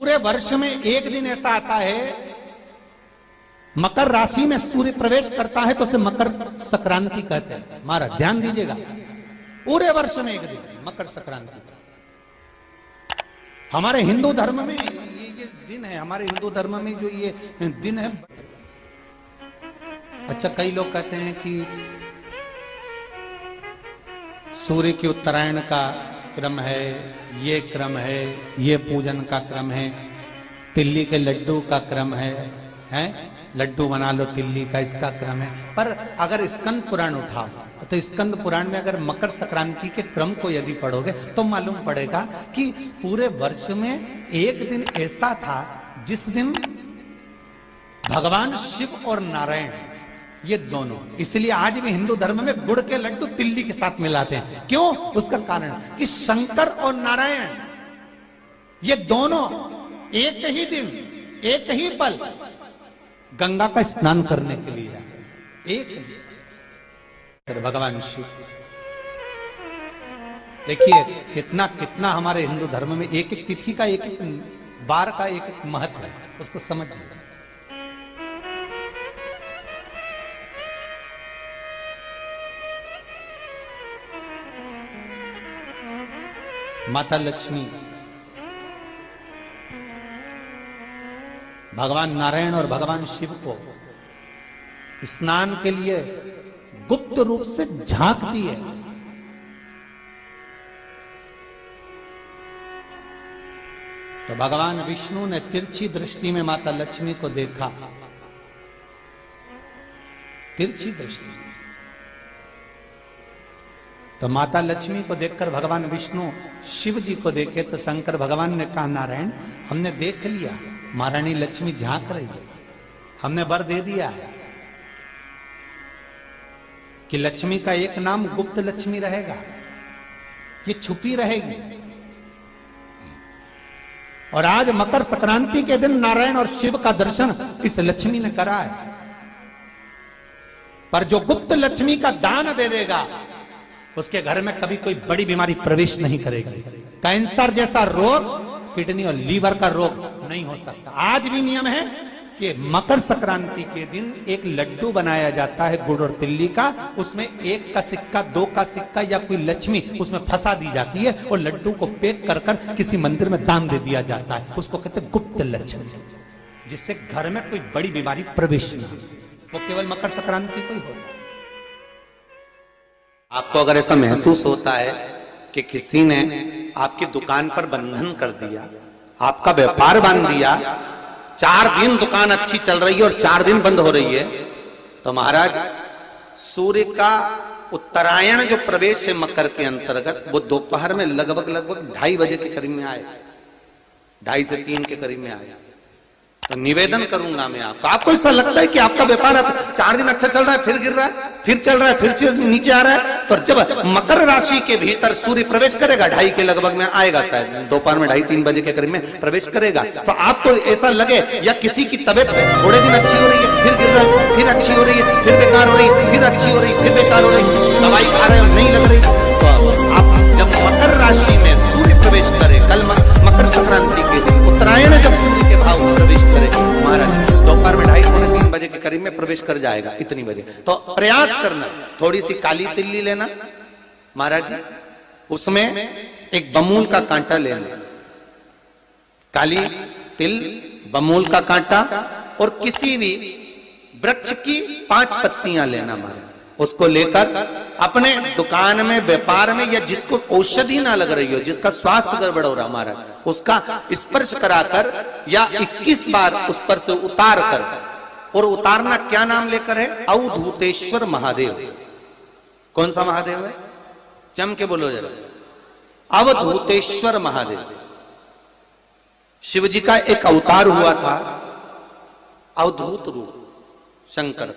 पूरे वर्ष में एक दिन ऐसा आता है, मकर राशि में सूर्य प्रवेश करता है तो उसे मकर संक्रांति कहते हैं। महाराज ध्यान दीजिएगा, पूरे वर्ष में एक दिन मकर संक्रांति का। हमारे हिंदू धर्म में ये दिन है, हमारे हिंदू धर्म में जो ये दिन है। अच्छा, कई लोग कहते हैं कि सूर्य की उत्तरायण का क्रम है, ये क्रम है, ये पूजन का क्रम है, तिल्ली के लड्डू का क्रम है, लड्डू बना लो तिल्ली का, इसका क्रम है। पर अगर स्कंद पुराण उठाओ तो स्कंद पुराण में अगर मकर संक्रांति के क्रम को यदि पढ़ोगे तो मालूम पड़ेगा कि पूरे वर्ष में एक दिन ऐसा था जिस दिन भगवान शिव और नारायण ये दोनों, इसलिए आज भी हिंदू धर्म में गुड़ के लड्डू तिल्ली के साथ मिलाते हैं। क्यों? उसका कारण कि शंकर और नारायण ये दोनों एक ही दिन एक ही पल गंगा का स्नान करने के लिए आए। एक ही भगवान शिव, देखिए कितना कितना हमारे हिंदू धर्म में एक एक तिथि का, एक एक बार का एक एक महत्व है, उसको समझिए। माता लक्ष्मी, भगवान नारायण और भगवान शिव को स्नान के लिए गुप्त रूप से झांकती है। तो भगवान विष्णु ने तिरछी दृष्टि में माता लक्ष्मी को देखा, तिरछी दृष्टि। तो माता लक्ष्मी को देखकर भगवान विष्णु शिव जी को देखे तो शंकर भगवान ने कहा, नारायण हमने देख लिया, महारानी लक्ष्मी झांक रही है, हमने वर दे दिया है कि लक्ष्मी का एक नाम गुप्त लक्ष्मी रहेगा, ये छुपी रहेगी। और आज मकर संक्रांति के दिन नारायण और शिव का दर्शन इस लक्ष्मी ने करा है। पर जो गुप्त लक्ष्मी का दान दे देगा उसके घर में कभी कोई बड़ी बीमारी प्रवेश नहीं करेगी। कैंसर जैसा रोग, किडनी और लीवर का रोग नहीं हो सकता। आज भी नियम है कि मकर संक्रांति के दिन एक लड्डू बनाया जाता है गुड़ और तिल्ली का, उसमें 1 का सिक्का, 2 का सिक्का या कोई लक्ष्मी उसमें फंसा दी जाती है और लड्डू को पैक कर कर किसी मंदिर में दान दे दिया जाता है। उसको कहते हैं गुप्त लक्ष्मी, जिससे घर में कोई बड़ी बीमारी प्रवेश न हो। वो केवल मकर संक्रांति को ही होता है। आपको अगर ऐसा महसूस होता है कि किसी ने आपकी दुकान पर बंधन कर दिया, आपका व्यापार बांध दिया, 4 दिन दुकान अच्छी चल रही है और 4 दिन बंद हो रही है, तो महाराज सूर्य का उत्तरायण जो प्रवेश है मकर के अंतर्गत, वो दोपहर में लगभग 2:30 बजे के करीब में आए, 2:30 से 3 के करीब में आया। तो निवेदन करूंगा मैं आपको ऐसा लगता है कि आपका व्यापार 4 दिन अच्छा चल रहा है, फिर गिर रहा है, फिर चल रहा है, फिर नीचे आ रहा है, तो जब मकर राशि के भीतर सूर्य प्रवेश करेगा 2:30 के लगभग में आएगा, शायद दोपहर में 2:30-3 बजे के करीब में प्रवेश करेगा, तो आपको ऐसा लगे या किसी की तबीयत थोड़े दिन अच्छी हो रही है, फिर गिर रहा है, फिर अच्छी हो रही है, फिर बेकार हो रही है, फिर अच्छी हो रही है, फिर बेकार हो रही है, दवाई खा रहे हो नहीं लग रही, तो आप जब मकर राशि में सूर्य प्रवेश करे, कल मकर संक्रांति के दिन उत्तरायण जब सूर्य के भाव में प्रवेश करे, महाराज दोपहर में 2:30-3 बजे के करीब में प्रवेश कर जाएगा, इतनी बजे। तो प्रयास करना, थोड़ी सी काली तिल्ली लेना महाराज जी, उसमें एक बमूल का कांटा लेना, काली तिल, बमूल का कांटा और किसी भी वृक्ष की 5 पत्तियां लेना महाराज। उसको लेकर अपने दुकान में, व्यापार में, या जिसको औषधि ना लग रही हो, जिसका स्वास्थ्य गड़बड़ हो रहा महाराज, उसका स्पर्श कराकर या 21 बार उस पर से उतार कर, और उतारना क्या नाम लेकर है? अवधूतेश्वर महादेव। कौन सा महादेव है? जम के बोलो जरा। अवधूतेश्वर महादेव शिव जी का एक अवतार हुआ था, अवधूत रूप शंकर।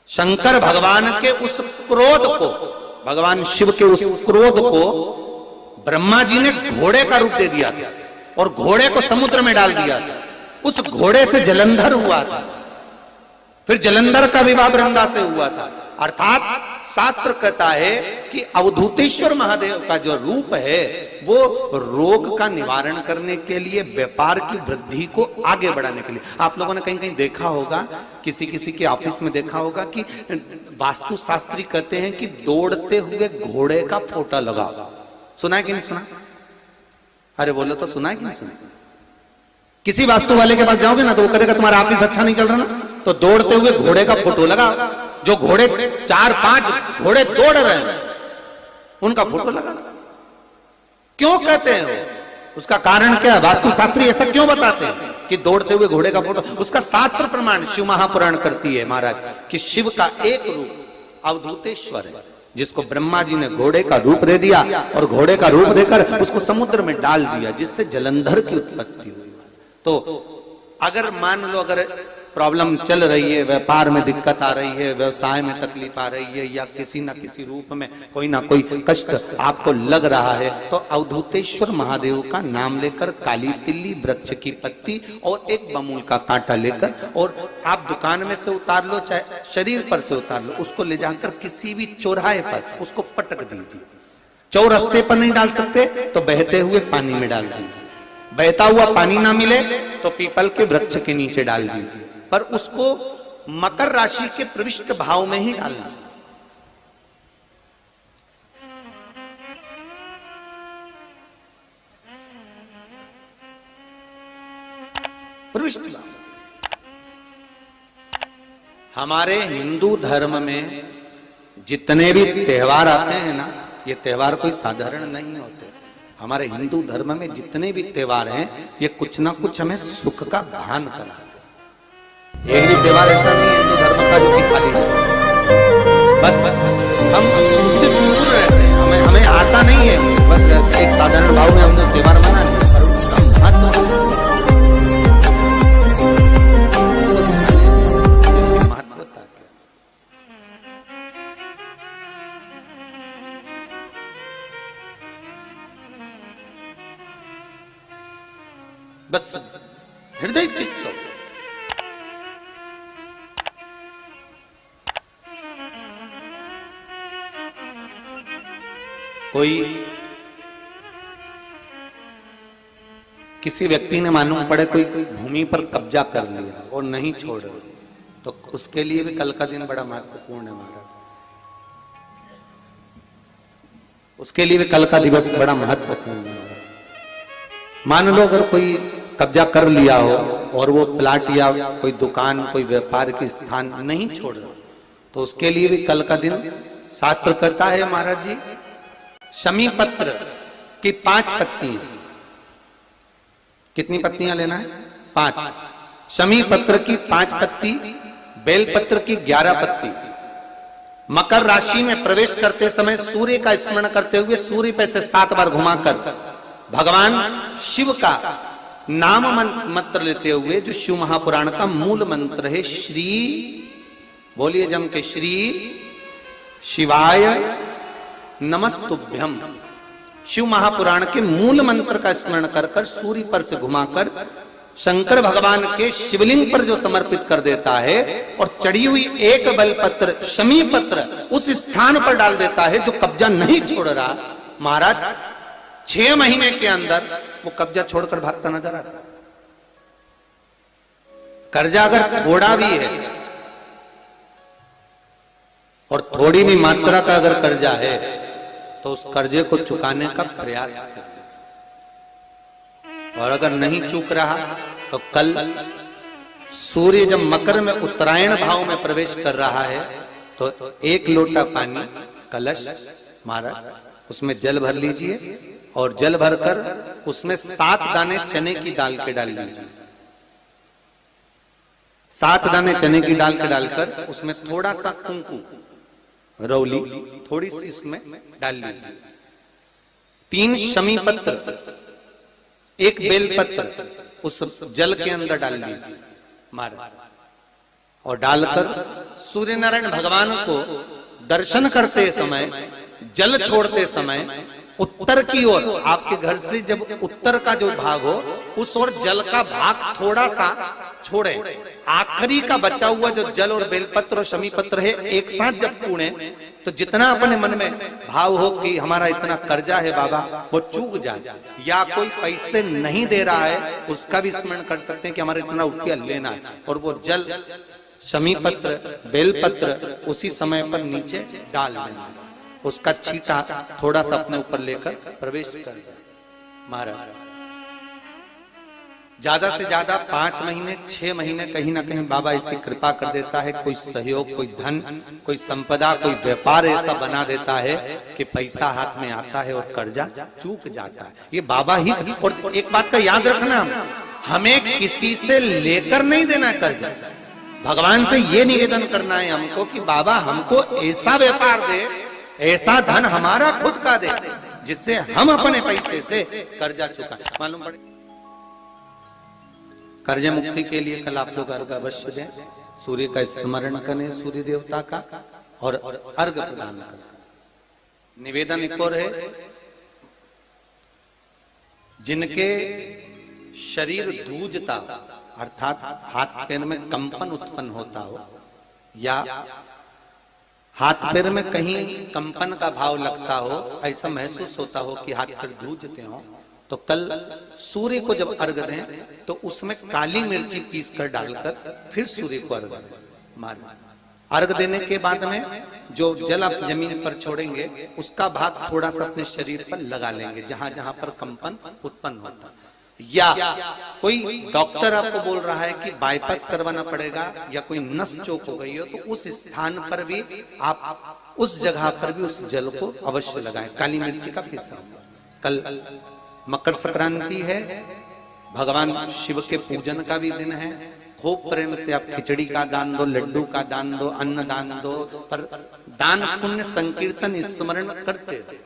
शंकर भगवान के उस क्रोध को, भगवान शिव के उस क्रोध को ब्रह्मा जी ने घोड़े का रूप दे दिया था और घोड़े को समुद्र में डाल दिया था। उस घोड़े से जलंधर हुआ था, फिर जलंधर का विवाह वृंदा से हुआ था, अर्थात शास्त्र कहता है कि अवधूतेश्वर महादेव का जो रूप है वो रोग का निवारण करने के लिए, व्यापार की वृद्धि को आगे बढ़ाने के लिए। आप लोगों ने कहीं कहीं देखा होगा, किसी किसी के ऑफिस में देखा होगा कि वास्तु शास्त्री कहते हैं कि दौड़ते हुए घोड़े का फोटो लगा। सुना है कि नहीं सुना? अरे बोलो तो, सुना है कि नहीं सुना? किसी वास्तु वाले के पास जाओगे ना तो वो कहेगा तुम्हारा ऑफिस अच्छा नहीं चल रहा ना, तो दौड़ते हुए घोड़े का फोटो लगा। जो घोड़े 4-5 घोड़े दौड़ रहे हैं उनका फोटो लगा। क्यों कहते हैं वो? उसका कारण क्या है? वास्तु शास्त्री ऐसा क्यों बताते हैं कि दौड़ते हुए घोड़े का फोटो? उसका शास्त्र प्रमाण शिव महापुराण करती है महाराज कि शिव का एक रूप अवधूतेश्वर है, जिसको ब्रह्मा जी ने घोड़े का रूप दे दिया और घोड़े का रूप देकर उसको समुद्र में डाल दिया, जिससे जलंधर की उत्पत्ति हुई। तो अगर मान लो अगर प्रॉब्लम चल रही है, व्यापार में दिक्कत आ रही है, व्यवसाय में तकलीफ आ रही है, या किसी ना किसी रूप में कोई ना कोई कष्ट आपको लग रहा है, तो अवधूतेश्वर महादेव का नाम लेकर काली तिल्ली, वृक्ष की पत्ती और एक बमूल का कांटा लेकर, और आप दुकान में से उतार लो चाहे शरीर पर से उतार लो, उसको ले जाकर किसी भी चौराहे पर उसको पटक दीजिए। चौरस्ते पर नहीं डाल सकते तो बहते हुए पानी में डाल दीजिए। बहता हुआ पानी ना मिले तो पीपल के वृक्ष के नीचे डाल दीजिए, पर उसको मकर राशि के प्रविष्ट भाव में ही डालना। प्रविष्ट भाव। हमारे हिंदू धर्म में जितने भी त्योहार आते हैं ना, ये त्योहार कोई साधारण नहीं होते। हमारे हिंदू धर्म में जितने भी त्योहार हैं ये कुछ ना कुछ हमें सुख का भान कराते हैं। एक भी त्योहार ऐसा नहीं है हिंदू धर्म का जो कि खाली है। बस हम उससे दूर रहते हैं, हमें आता नहीं है, बस एक साधारण भाव में हमने त्योहार मना लिया, पर उसका महत्व बस हृदय चित्त। कोई किसी व्यक्ति ने मालूम पड़े कोई भूमि पर कब्जा कर लिया और नहीं छोड़ रहे, तो उसके लिए भी कल का दिन बड़ा महत्वपूर्ण है महाराज। उसके लिए भी कल का दिवस बड़ा महत्वपूर्ण है महाराज। मान लो अगर कोई कब्जा कर लिया हो और वो प्लाट या कोई दुकान, कोई व्यापार की स्थान नहीं छोड़ रहा, तो उसके लिए भी कल का दिन शास्त्र कहता है महाराज जी, शमी पत्र की 5 पत्तियां। कितनी पत्तियां लेना है? 5। शमी पत्र की 5 पत्ती, बेल पत्र की 11 पत्ती। मकर राशि में प्रवेश करते समय सूर्य का स्मरण करते हुए सूर्य पे से 7 बार घुमाकर भगवान शिव का नाम मंत्र लेते हुए, जो शिव महापुराण का मूल मंत्र है, श्री, बोलिए जम के, श्री शिवाय नमस्तुभ्यम। शिव महापुराण के मूल मंत्र का स्मरण कर कर सूर्य पर से घुमाकर शंकर भगवान के शिवलिंग पर जो समर्पित कर देता है और चढ़ी हुई एक बेलपत्र शमी पत्र उस स्थान पर डाल देता है जो कब्जा नहीं छोड़ रहा, महाराज 6 महीने के अंदर वो कब्जा छोड़कर भागता नजर आता। कर्जा अगर थोड़ा भी है और थोड़ी भी मात्रा का अगर कर्जा है तो उस कर्जे को चुकाने का प्रयास करें, और अगर नहीं चूक रहा तो कल सूर्य जब मकर में उत्तरायण भाव में प्रवेश कर रहा है तो 1 लोटा पानी कलश महाराज उसमें जल भर लीजिए और जल भरकर उसमें 7 दाने चने की दाल के डाल लीजिए। 7 दाने चने की दाल के डालकर उसमें थोड़ा सा कुंकू रौली थोड़ी सी इसमें डाल लीजिए। 3 शमी पत्र, 1 बेल पत्र उस जल के अंदर डाल लीजिए महाराज, और डालकर सूर्य नारायण भगवान को दर्शन करते समय, जल छोड़ते समय उत्तर की ओर, आपके घर से जब उत्तर का जो भाग हो उस ओर जल का भाग थोड़ा सा छोड़े। आखिरी का बचा हुआ जो जल और बेलपत्र और शमी पत्र है एक साथ जब पूणे तो जितना अपने मन में भाव हो कि हमारा इतना कर्जा है बाबा, वो चूक जाए, या कोई पैसे नहीं दे रहा है उसका भी स्मरण कर सकते हैं कि हमारा इतना रुपया लेना है, और वो जल, शमी पत्र, बेलपत्र उसी समय पर नीचे डाल देना, उसका छींटा थोड़ा सा अपने ऊपर लेकर प्रवेश कर दे। महाराज ज्यादा से ज्यादा 5 महीने 6 महीने कहीं ना कहीं बाबा ऐसी कृपा कर देता है, कोई सहयोग, कोई धन, कोई संपदा, कोई व्यापार ऐसा बना देता है कि पैसा हाथ में आता है और कर्जा चूक जाता है। ये बाबा ही। और एक बात का याद रखना, हमें किसी से लेकर नहीं देना कर्जा, भगवान से ये निवेदन करना है हमको कि बाबा हमको ऐसा व्यापार दे, ऐसा धन हमारा खुद का दे, जिससे हम अपने पैसे से कर्जा चुका। मालूम पड़े कर्ज मुक्ति के लिए कल आप लोग अर्घ अवश्य दें, सूर्य का स्मरण करें, सूर्य देवता का, और अर्घ प्रदान करें। निवेदन एक और है, जिनके शरीर धूजता अर्थात हाथ पैर में कंपन उत्पन्न होता हो, या हाथ पैर में कहीं कंपन का भाव लगता हो, ऐसा महसूस होता हो कि हाथ पैर धूजते हो, तो कल सूर्य को जब अर्घ दें तो उसमें काली मिर्ची पीस कर डालकर फिर सूर्य को अर्घ दें। मार अर्घ देने के बाद में जो जल आप जमीन पर छोड़ेंगे उसका भाग थोड़ा सा अपने शरीर पर लगा लेंगे, जहां जहां पर कंपन उत्पन्न होता। या कोई डॉक्टर आपको बोल रहा है कि बाईपास करवाना पड़ेगा, या कोई नस चौक हो गई हो, तो उस स्थान पर भी आप उस जगह पर भी उस जल को अवश्य लगाएं, काली मिर्ची का पिसा। कल मकर संक्रांति है, भगवान शिव के पूजन का भी दिन है। खूब प्रेम से आप खिचड़ी का दान दो, लड्डू का दान दो, अन्न दान दो, पर दान पुण्य संकीर्तन स्मरण करते रहो।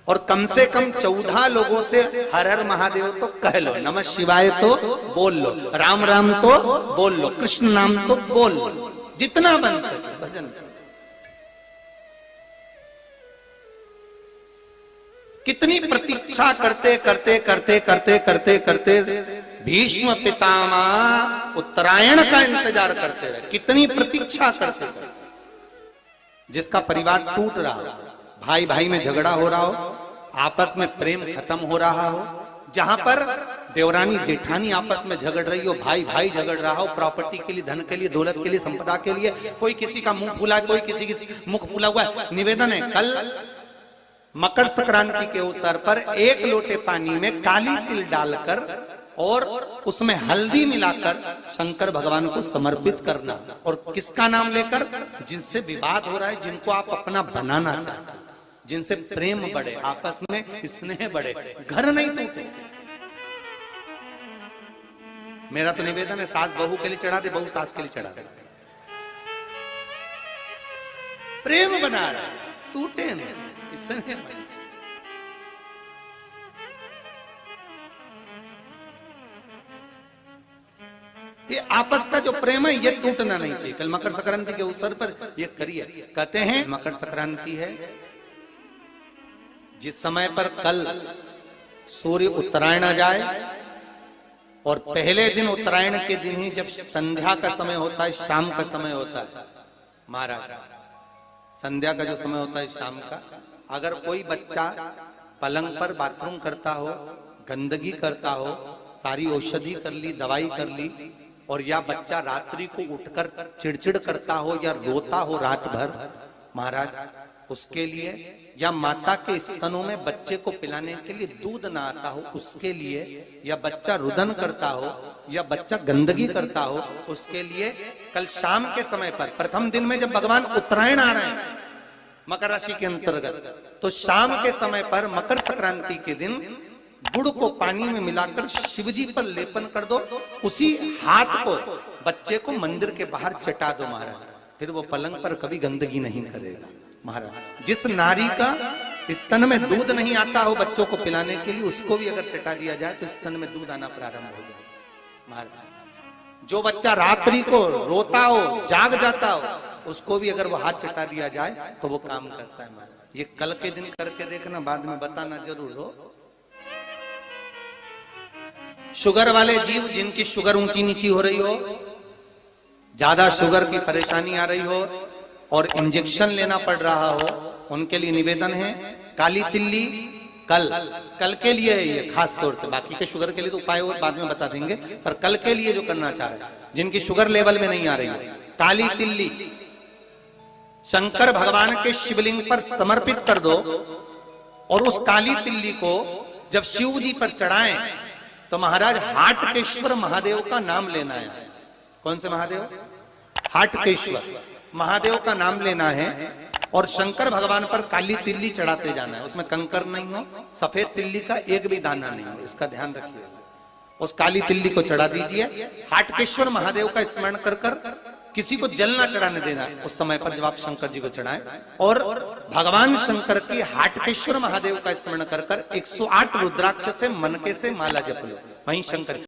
और कम से कम 14 लोगों से हर हर महादेव तो कह लो, नमः शिवाय तो बोल लो, राम राम तो बोल लो, कृष्ण नाम तो बोल लो, जितना बन सके भजन। कितनी प्रतीक्षा करते करते करते करते करते करते भीष्म पितामह उत्तरायण का इंतजार करते रहे, कितनी प्रतीक्षा करते करते। जिसका परिवार टूट रहा हो, भाई भाई में झगड़ा हो रहा हो, आपस में प्रेम खत्म हो रहा हो, जहां पर देवरानी जेठानी आपस में झगड़ रही हो, भाई भाई झगड़ रहा हो, प्रॉपर्टी के लिए, धन के लिए, दौलत के लिए, संपदा के लिए, कोई किसी का मुंह फूला, कोई किसी की मुख फूला हुआ है। निवेदन है, कल मकर संक्रांति के अवसर पर 1 लोटे पानी में काली तिल डालकर और उसमें हल्दी मिलाकर शंकर भगवान को समर्पित करना, और किसका नाम लेकर? जिनसे विवाद हो रहा है, जिनको आप अपना बनाना चाहते हैं, जिनसे प्रेम बढ़े, आपस में स्नेह बढ़े, घर नहीं टूटे। मेरा तो निवेदन है, सास बहू के लिए चढ़ा दे, बहू सास के लिए चढ़ा दे, प्रेम बना रहा, टूटे नहीं, स्नेह बढ़े। ये आपस का जो प्रेम है ये टूटना नहीं चाहिए। कल मकर संक्रांति के अवसर पर ये करिए। कहते हैं मकर संक्रांति है, जिस समय पर कल सूर्य उत्तरायण आ जाए, और पहले दिन उत्तरायण के दिन ही जब संध्या का समय होता है, शाम का समय होता है, महाराज संध्या का जो समय होता है शाम का, अगर कोई बच्चा पलंग पर बाथरूम करता हो, गंदगी करता हो, सारी औषधि कर ली, दवाई कर ली, और या बच्चा रात्रि को उठकर चिड़चिड़ करता हो या रोता हो रात भर, महाराज उसके लिए, या माता के स्तनों में बच्चे को पिलाने के लिए दूध ना आता हो उसके लिए, या बच्चा रुदन करता हो, या बच्चा गंदगी करता हो, उसके लिए कल शाम के समय पर, प्रथम दिन में जब भगवान उत्तरायण आ रहे हैं मकर राशि के अंतर्गत, तो शाम के समय पर मकर संक्रांति के दिन गुड़ को पानी में मिलाकर शिवजी पर लेपन कर दो, उसी हाथ को बच्चे को मंदिर के बाहर चटा दो महाराज, फिर वो पलंग पर कभी गंदगी नहीं करेगा। महाराज जिस नारी का स्तन में दूध नहीं आता हो बच्चों को पिलाने के लिए, उसको भी अगर चटा दिया जाए तो स्तन में दूध आना प्रारंभ हो जाए। महाराज जो बच्चा रात्रि को रोता हो, जाग जाता हो, उसको भी अगर वो हाथ चटा दिया जाए तो वो काम करता है। महाराज ये कल के दिन करके देखना, बाद में बताना जरूर हो। शुगर वाले जीव, जिनकी शुगर ऊंची नीची हो रही हो, ज्यादा शुगर की परेशानी आ रही हो, और इंजेक्शन लेना पड़ रहा हो, उनके लिए निवेदन है काली तिल्ली कल के लिए है ये खास तौर से, बाकी के शुगर के लिए तो उपाय और बाद में बता देंगे, पर कल के लिए जो करना चाह रहे हैं, जिनकी शुगर लेवल में नहीं आ रही है, काली तिल्ली शंकर भगवान के शिवलिंग पर समर्पित कर दो और उस काली तिल्ली को जब शिव जी पर चढ़ाएं तो महाराज हाटकेश्वर महादेव का नाम लेना है। कौन से महादेव? हाटकेश्वर महादेव का नाम लेना है और शंकर भगवान पर काली तिल्ली चढ़ाते जाना है। उसमें कंकर नहीं हो, सफेद तिल्ली का एक भी दाना नहीं हो, इसका ध्यान रखिए। उस काली तिल्ली को चढ़ा दीजिए। हाटकेश्वर महादेव का स्मरण कर कर किसी को जल ना चढ़ाने देना उस समय पर जब आप शंकर जी को चढ़ाएं, और भगवान शंकर की हाटकेश्वर महादेव का स्मरण कर कर 108 रुद्राक्ष से मनके से माला जप लो, वहीं शंकर